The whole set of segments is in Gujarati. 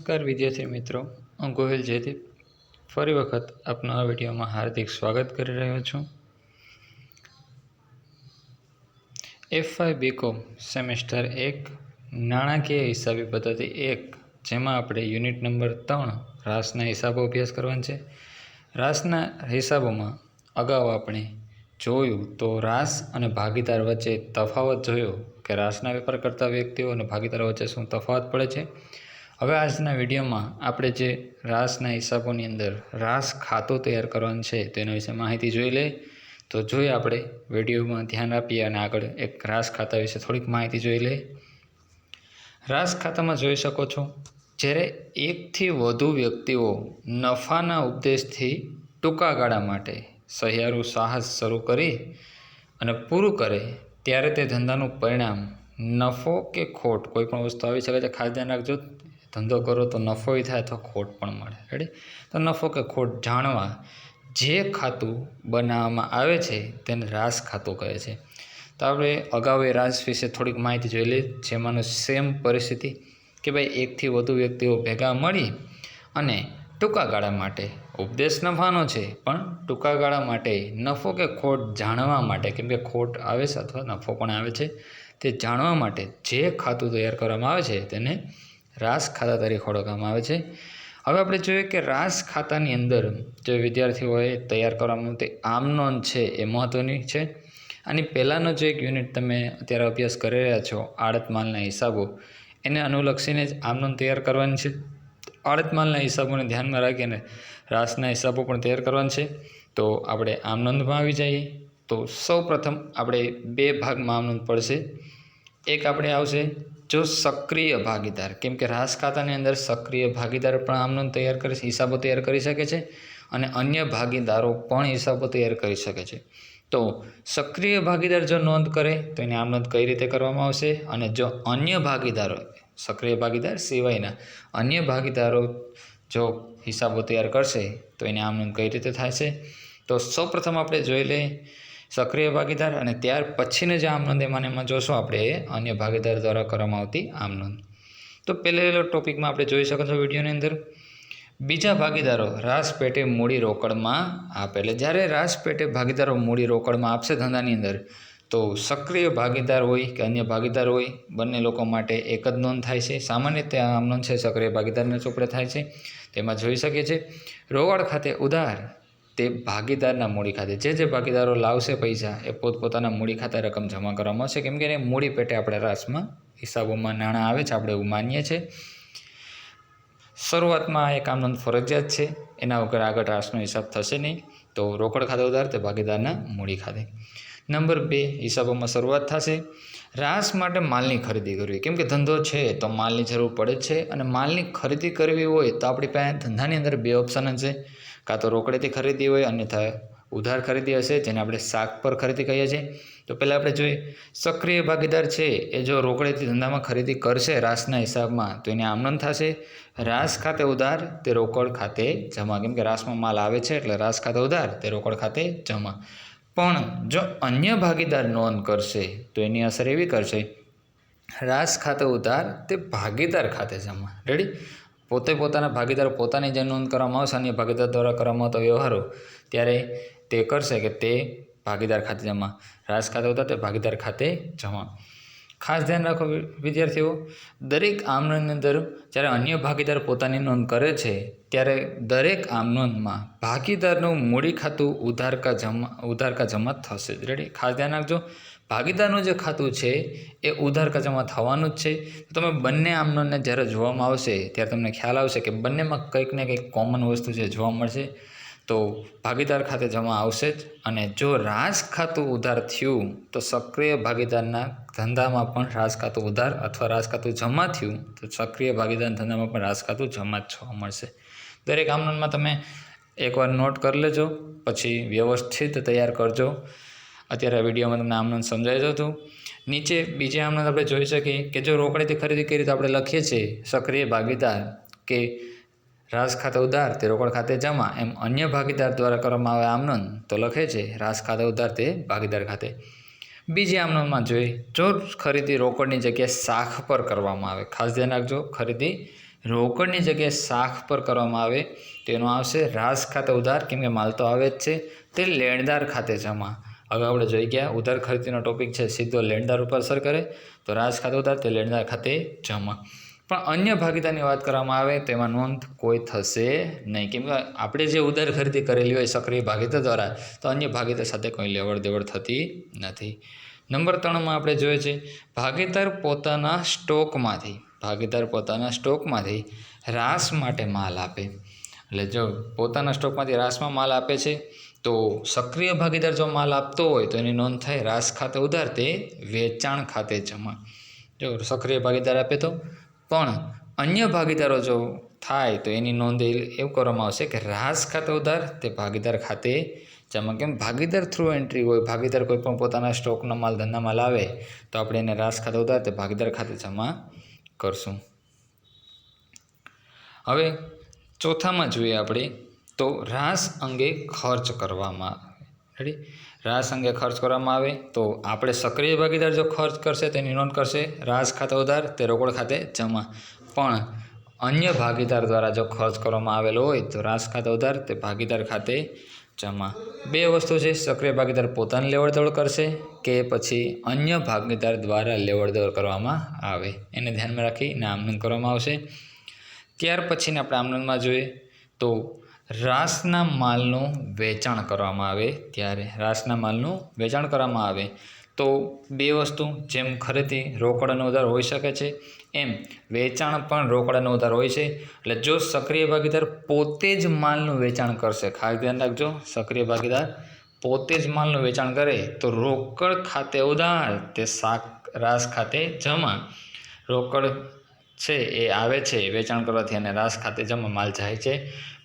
નમસ્કાર વિદ્યાર્થી મિત્રો, હું ગોહિલ જયદીપ ફરી વખત આપનો આ વિડીયોમાં હાર્દિક સ્વાગત કરી રહ્યો છું। F5 BCom સેમેસ્ટર 1 નાણાકીય હિસાબી પદ્ધતિ 1 જેમાં આપણે યુનિટ નંબર 3 રાશના હિસાબો અભ્યાસ કરવાનો છે। રાશના હિસાબોમાં અગાઉ આપણે જોયું તો રાશ અને ભાગીદાર વચ્ચે તફાવત જોયો કે રાશના વેપાર કરતા વ્યક્તિઓ અને ભાગીદારો વચ્ચે શું તફાવત પડે છે। હવે આજના વિડીયોમાં આપણે જે રાશના હિસાબોની અંદર રાશ ખાતું તૈયાર કરવાનું છે તેના વિશે માહિતી જોઈ લઈએ। તો જોઈએ આપણે વિડીયોમાં ધ્યાન આપીએ અને આગળ એક રાશ ખાતા વિશે થોડીક માહિતી જોઈ લઈએ। રાશ ખાતામાં જોઈ શકો છો, જ્યારે એકથી વધુ વ્યક્તિઓ નફાના ઉદ્દેશથી ટૂંકા ગાળા માટે સહિયારું સાહસ શરૂ કરી અને પૂરું કરે ત્યારે તે ધંધાનું પરિણામ નફો કે ખોટ કોઈ પણ વસ્તુ આવી શકે છે। ખાસ ધ્યાન રાખજો, ધંધો કરો તો નફો થાય અથવા ખોટ પણ મળે। રેડી? તો નફો કે ખોટ જાણવા જે ખાતું બનાવવામાં આવે છે તેને રાશ ખાતું કહે છે। તો આપણે અગાઉ એ રાશ વિશે થોડીક માહિતી જોઈ લઈએ, જેમાંનો સેમ પરિસ્થિતિ કે ભાઈ એકથી વધુ વ્યક્તિઓ ભેગા મળી અને ટૂંકા ગાળા માટે ઉપદેશ નફાનો છે, પણ ટૂંકા ગાળા માટે નફો કે ખોટ જાણવા માટે, કેમ કે ખોટ આવે છે અથવા નફો પણ આવે છે, તે જાણવા માટે જે ખાતું તૈયાર કરવામાં આવે છે તેને રાશ ખાતા તરીકે ઓળખવામાં આવે છે। હવે આપણે જોઈએ કે રાશ ખાતાની અંદર જે વિદ્યાર્થીઓએ તૈયાર કરવામાં તે આમ નોંધ છે એ મહત્ત્વની છે। આની પહેલાંનો જે એક યુનિટ તમે અત્યારે અભ્યાસ કરી રહ્યા છો, આડત માલના હિસાબો, એને અનુલક્ષીને જ આમ નોંધ તૈયાર કરવાની છે। આડત માલના હિસાબોને ધ્યાનમાં રાખીને રાશના હિસાબો પણ તૈયાર કરવાના છે। તો આપણે આમ નોંધમાં આવી જઈએ તો સૌ પ્રથમ આપણે બે ભાગમાં આમ નોંધ પડશે। એક આપણે આવશે જો સક્રિય ભાગીદાર, કેમ કે રાશ ખાતાની અંદર સક્રિય ભાગીદાર પણ આમ નોંધ તૈયાર કરી હિસાબો તૈયાર કરી શકે છે અને અન્ય ભાગીદારો પણ હિસાબો તૈયાર કરી શકે છે। તો સક્રિય ભાગીદાર જો નોંધ કરે તો એની આમ નોંધ કઈ રીતે કરવામાં આવશે, અને જો અન્ય ભાગીદારો, સક્રિય ભાગીદાર સિવાયના અન્ય ભાગીદારો જો હિસાબો તૈયાર કરશે તો એની આમ નોંધ કઈ રીતે થાય છે। તો સૌપ્રથમ આપણે જોઈ લઈએ સક્રિય ભાગીદાર, અને ત્યાર પછીને જે આમ નોંધ એમાં જોશું આપણે અન્ય ભાગીદાર દ્વારા કરવામાં આવતી આમ નોંધ। તો પહેલો ટોપિકમાં આપણે જોઈ શકો છો વિડીયોની અંદર, બીજા ભાગીદારો રાશ પેટે મૂડી રોકડમાં આપે। એટલે જ્યારે રાશ પેટે ભાગીદારો મૂડી રોકડમાં આપશે ધંધાની અંદર, તો સક્રિય ભાગીદાર હોય કે અન્ય ભાગીદાર હોય, બંને લોકો માટે એક જ નોંધ થાય છે। સામાન્ય રીતે આમ નોંધ છે સક્રિય ભાગીદારને ચોપડે થાય છે। તેમાં જોઈ શકીએ છીએ રોકડ ખાતે ઉધાર તે ભાગીદારના મૂડી ખાતે, જે ભાગીદારો લાવશે પૈસા એ પોતપોતાના મૂડી ખાતે રકમ જમા કરવામાં આવશે, કેમ કે એને મૂડી પેટે આપણે રાશમાં હિસાબોમાં નાણાં આવે છે, આપણે એવું માનીએ છીએ। શરૂઆતમાં એક આમ નોંધ ફરજિયાત છે, એના વગર આગળ રાશનો હિસાબ થશે નહીં। તો રોકડ ખાતે ઉધાર તે ભાગીદારના મૂડી ખાતે। નંબર 2, હિસાબોમાં શરૂઆત થશે રાશ માટે માલની ખરીદી કરવી, કેમ કે ધંધો છે તો માલની જરૂર પડે જ છે, અને માલની ખરીદી કરવી હોય તો આપણી પાસે ધંધાની અંદર બે ઓપ્શન જ છે, કાં તો રોકડેથી ખરીદી હોય અન્યથા ઉધાર ખરીદી હશે, જેને આપણે શાક પર ખરીદી કહીએ છીએ। તો પહેલાં આપણે જોઈએ સક્રિય ભાગીદાર છે એ જો રોકડેથી ધંધામાં ખરીદી કરશે રાશના હિસાબમાં તો એની આમ નોંધ થશે રાશ ખાતે ઉધાર તે રોકડ ખાતે જમા, કેમ કે રાશમાં માલ આવે છે એટલે રાશ ખાતે ઉધાર તે રોકડ ખાતે જમા। પણ જો અન્ય ભાગીદાર નોંધ કરશે તો એની અસર એવી કરશે રાશ ખાતે ઉધાર તે ભાગીદાર ખાતે જમા। રેડી? પોતાના ભાગીદાર પોતાની જે નોંધ કરવામાં આવશે અન્ય ભાગીદાર દ્વારા કરવામાં આવતા વ્યવહારો, ત્યારે તે કરશે કે તે ભાગીદાર ખાતે જમા, રાશ ખાતે ઉધાર તે ભાગીદાર ખાતે જમા। ખાસ ધ્યાન રાખો વિદ્યાર્થીઓ, દરેક આમ નોંધની અંદર જ્યારે અન્ય ભાગીદાર પોતાની નોંધ કરે છે ત્યારે દરેક આમ નોંધમાં ભાગીદારનું મૂડી ખાતું ઉધાર કા જમા થશે જ। રેડી? ખાસ ધ્યાન રાખજો, ભાગીદારનું જે ખાતું છે એ ઉધાર કા જમા થવાનું જ છે। તો તમે બંને આમ નોંધને જ્યારે જોવામાં આવશે ત્યારે તમને ખ્યાલ આવશે કે બંનેમાં કંઈક ને કંઈક કોમન વસ્તુ છે જોવા મળશે। તો ભાગીદાર ખાતે જમા આવશે જ, અને જો રાશ ખાતું ઉધાર થયું તો સક્રિય ભાગીદારના ધંધામાં પણ રાશ ખાતું ઉધાર અથવા રાશ ખાતું જમા થયું તો સક્રિય ભાગીદારના ધંધામાં પણ રાશ ખાતું જમા જ જોવા મળશે। દરેક આમ નોંધમાં તમે એકવાર નોટ કરી લેજો, પછી વ્યવસ્થિત તૈયાર કરજો। અત્યારે આ વિડીયોમાં તમને આમ નોંધ સમજાવી દઉં છું। નીચે બીજી આમ નોંધ આપણે જોઈ શકીએ કે જો રોકડેથી ખરીદી કરી તો આપણે લખીએ છીએ સક્રિય ભાગીદાર કે રાશ ખાતે ઉધાર તે રોકડ ખાતે જમા, એમ અન્ય ભાગીદાર દ્વારા કરવામાં આવે આમ નોંધ તો લખે છે રાશ ખાતે ઉધાર તે ભાગીદાર ખાતે। બીજી આમ નોંધમાં જોઈએ જો ખરીદી રોકડની જગ્યાએ શાખ પર કરવામાં આવે, ખાસ ધ્યાન રાખજો ખરીદી રોકડની જગ્યાએ શાખ પર કરવામાં આવે તેનો આવશે રાસ ખાતે ઉધાર, કેમ કે માલ તો આવે જ છે, તે લેણદાર ખાતે જમા. હવે આપણે જોઈ ગયા ઉધાર ખરીદીનો ટોપિક છે સીધો લેણદાર ઉપર અસર કરે, તો રાસ ખાતે ઉધાર તે લેણદાર ખાતે જમા. પણ અન્ય ભાગીદારની વાત કરવામાં આવે તો એમાં નોંધ કોઈ થશે નહીં, કેમ કે આપણે જે ઉધાર ખરીદી કરેલી હોય સક્રિય ભાગીદાર દ્વારા, તો અન્ય ભાગીદાર સાથે કોઈ લેવડ દેવડ થતી નથી. નંબર 3માં આપણે જોઈએ છે ભાગીદાર પોતાના સ્ટોકમાંથી રાસ માટે માલ આપે. એટલે જો પોતાના સ્ટોકમાંથી રાસમાં માલ આપે છે તો સક્રિય ભાગીદાર જો માલ આપતો હોય તો એની નોંધ થાય રાસ ખાતે ઉધાર તે વેચાણ ખાતે જમા. જો સક્રિય ભાગીદાર આપે તો, પણ અન્ય ભાગીદારો જો થાય તો એની નોંધ એવું કરવામાં આવશે કે રાસ ખાતે ઉધાર તે ભાગીદાર ખાતે જમા. કેમ ભાગીદાર થ્રુ એન્ટ્રી હોય, ભાગીદાર કોઈ પણ પોતાના સ્ટોકનો માલ ધંધામાં લાવે તો આપણે એને રાસ ખાતે ઉધાર તે ભાગીદાર ખાતે જમા કરશું. હવે ચોથામાં જોઈએ આપણે તો રાસ અંગે ખર્ચ કરવામાં આવે. રેડી, રાસ અંગે ખર્ચ કરવામાં આવે તો આપણે સક્રિય ભાગીદાર જો ખર્ચ કરશે તેની નોંધ કરશે રાસ ખાતે ઉધાર તે રોકડ ખાતે જમા. પણ અન્ય ભાગીદાર દ્વારા જો ખર્ચ કરવામાં આવેલો હોય તો રાસ ખાતે ઉધાર તે ભાગીદાર ખાતે જમા. બે વસ્તુ છે, સક્રિય ભાગીદાર પોતાની લેવડ દેવડ કરશે કે પછી અન્ય ભાગીદાર દ્વારા લેવડ દેવડ કરવામાં આવે, એને ધ્યાનમાં રાખીને આમનોંધ કરવામાં આવશે. ત્યાર પછીને આપણે આમનોંધમાં જોઈએ તો રાસના માલનું વેચાણ કરવામાં આવે ત્યારે રાસના માલનું વેચાણ કરવામાં આવે તો બે વસ્તુ, જેમ ખરીદી રોકડ અને ઉધાર હોઈ શકે છે એમ વેચાણ પણ રોકડ અને ઉધાર હોય છે. એટલે જો સક્રિય ભાગીદાર પોતે જ માલનું વેચાણ કરશે, ખાસ ધ્યાન રાખજો, સક્રિય ભાગીદાર પોતે જ માલનું વેચાણ કરે તો રોકડ ખાતે ઉધાર તે રાસ ખાતે જમા. રોકડ છે એ આવે છે વેચાણ કરવાથી અને રાસ ખાતે જમા માલ જાય છે.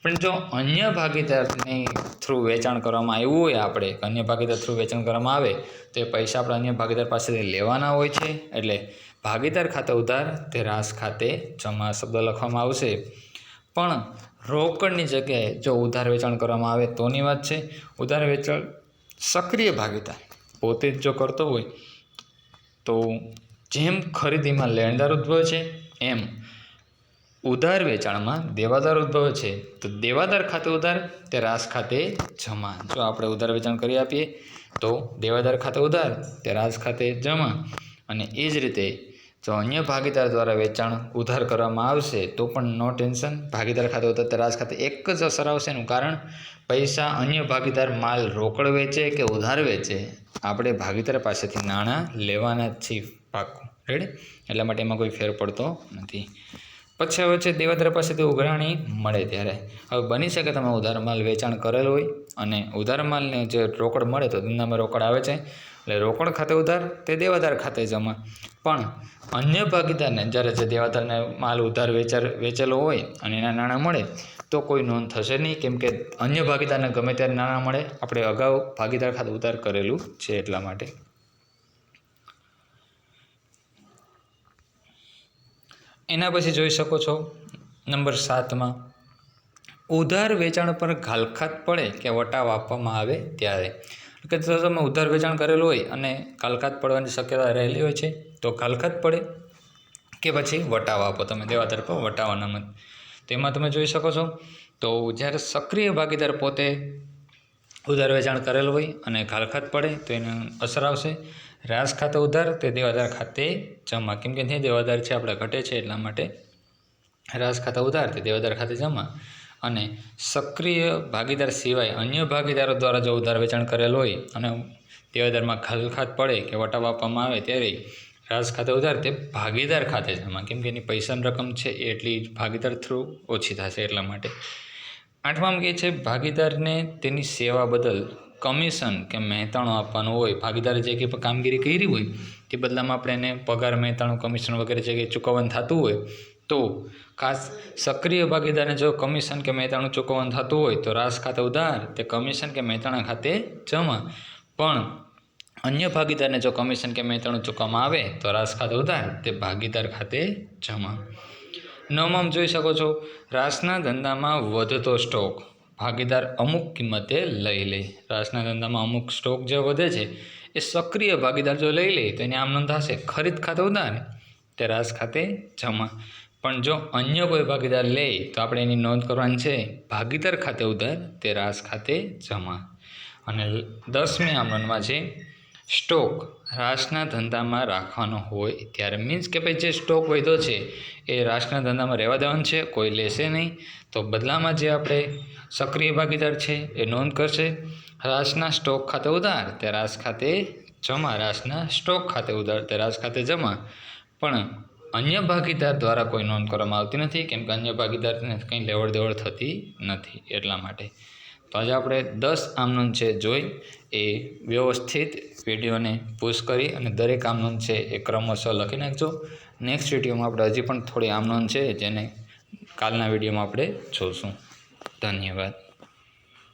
પણ જો અન્ય ભાગીદારની થ્રુ વેચાણ કરવામાં આવ્યું હોય, આપણે અન્ય ભાગીદાર થ્રુ વેચાણ કરવામાં આવે તો એ પૈસા આપણે અન્ય ભાગીદાર પાસેથી લેવાના હોય છે. એટલે ભાગીદાર ખાતે ઉધાર તે રાસ ખાતે જમા શબ્દ લખવામાં આવશે. પણ રોકડની જગ્યાએ જો ઉધાર વેચાણ કરવામાં આવે તોની વાત છે. ઉધાર વેચાણ સક્રિય ભાગીદાર પોતે જ જો કરતો હોય તો જેમ ખરીદીમાં લેણદાર ઉદ્ભવે છે એમ ઉધાર વેચાણમાં દેવાદાર ઉદ્ભવે છે, તો દેવાદાર ખાતે ઉધાર તે રાસ ખાતે જમા. જો આપણે ઉધાર વેચાણ કરી આપીએ તો દેવાદાર ખાતે ઉધાર તે રાસ ખાતે જમા. અને એ જ રીતે જો અન્ય ભાગીદાર દ્વારા વેચાણ ઉધાર કરવામાં આવશે તો પણ નો ટેન્શન, ભાગીદાર ખાતે ઉધાર તે રાસ ખાતે એક જ અસર આવશે. એનું કારણ પૈસા અન્ય ભાગીદાર માલ રોકડ વેચે કે ઉધાર વેચે, આપણે ભાગીદાર પાસેથી નાણાં લેવાના જ છીએ પાક્કું. રેડી, એટલા માટે એમાં કોઈ ફેર પડતો નથી. પછી હવે છે દેવાદાર પાસેથી ઉઘરાણી મળે ત્યારે. હવે બની શકે તમે ઉધાર માલ વેચાણ કરેલ હોય અને ઉધાર માલને જે રોકડ મળે તો ધંધામાં રોકડ આવે છે, એટલે રોકડ ખાતે ઉધાર તે દેવાદાર ખાતે જમા. પણ અન્ય ભાગીદારને જ્યારે જે દેવાદારને માલ ઉધાર વેચેલો હોય અને એના નાણાં મળે તો કોઈ નોંધ થશે નહીં, કેમ કે અન્ય ભાગીદારને ગમે ત્યારે નાણાં મળે, આપણે અગાઉ ભાગીદાર ખાતે ઉધાર કરેલું છે એટલા માટે. એના પછી જોઈ શકો છો નંબર 7માં ઉધાર વેચાણ પર ઘાલખાત પડે કે વટાવ આપવામાં આવે ત્યારે. કે જો તમે ઉધાર વેચાણ કરેલું હોય અને ઘાલખાત પડવાની શક્યતા રહેલી હોય છે તો ઘાલખાત પડે કે પછી વટાવ આપો તમે દેવાદાર પર વટાવ અનામત. તેમાં તમે જોઈ શકો છો તો જ્યારે સક્રિય ભાગીદાર પોતે ઉધાર વેચાણ કરેલું હોય અને ઘાલખાત પડે તો એને અસર આવશે રાસ ખાતે ઉધાર તે દેવાદાર ખાતે જમા. કેમ કે ત્યાં દેવાદાર છે આપણે ઘટે છે એટલા માટે રાસ ખાતે ઉધાર તે દેવાદાર ખાતે જમા. અને સક્રિય ભાગીદાર સિવાય અન્ય ભાગીદારો દ્વારા જો ઉધાર વેચાણ કરેલ હોય અને દેવાદારમાં ઘાલખાત પડે કે વટાવ આપવામાં આવે ત્યારે રાસ ખાતે ઉધાર તે ભાગીદાર ખાતે જમા. કેમ કે એની પૈસાની રકમ છે એ એટલી ભાગીદાર થ્રુ ઓછી થશે એટલા માટે. 8માં કહે છે ભાગીદારને તેની સેવા બદલ કમિશન કે મહેતાણું આપવાનું હોય. ભાગીદારે જે કંઈ કામગીરી કરી હોય તે બદલામાં આપણે એને પગાર, મહેતાણું, કમિશન વગેરે જે કંઈ ચૂકવવાનું થતું હોય તો ખાસ સક્રિય ભાગીદારને જો કમિશન કે મહેતાણું ચૂકવવાનું થતું હોય તો રાસ ખાતે ઉધાર તે કમિશન કે મહેતાણા ખાતે જમા. પણ અન્ય ભાગીદારને જો કમિશન કે મહેતાણું ચૂકવવામાં આવે તો રાસ ખાતે ઉધાર તે ભાગીદાર ખાતે જમા. 9માં જોઈ શકો છો રાસના ધંધામાં વધતો સ્ટોક ભાગીદાર અમુક કિંમતે લઈ લે. રાસના ધંધામાં અમુક સ્ટોક જે વધે છે એ સક્રિય ભાગીદાર જો લઈ લે તો એને આમ નોંધ થશે ખરીદ ખાતે ઉધાર તે રાસ ખાતે જમા. પણ જો અન્ય કોઈ ભાગીદાર લે તો આપણે એની નોંધ કરવાની છે, ભાગીદાર ખાતે ઉધાર તે રાસ ખાતે જમા. અને 10મી આમ નોંધમાં છે સ્ટોક રાસના ધંધામાં રાખવાનો હોય ત્યારે, મીન્સ કે ભાઈ જે સ્ટોક વધ્યો છે એ રાસના ધંધામાં રહેવા દેવાનો છે, કોઈ લેશે નહીં. તો બદલામાં જે આપણે સક્રિય ભાગીદાર છે એ નોંધ કરશે, રાસના સ્ટોક ખાતે ઉધાર તે રાસ ખાતે જમા, રાસના સ્ટોક ખાતે ઉધાર તે રાસ ખાતે જમા. પણ અન્ય ભાગીદાર દ્વારા કોઈ નોંધ કરવામાં આવતી નથી, કેમ કે અન્ય ભાગીદારને કંઈ લેવડ દેવડ થતી નથી એટલા માટે. તો આજે આપણે 10 આમ નોંધ છે જોઈ, એ વ્યવસ્થિત વિડીયોને પુશ કરી અને દરેક આમ નોંધ છે એ ક્રમશઃ લખી નાખજો. નેક્સ્ટ વિડીયોમાં આપણે હજી પણ થોડી આમ નોંધ છે જેને કાલના વિડીયોમાં આપણે જોઈશું. ધન્યવાદ.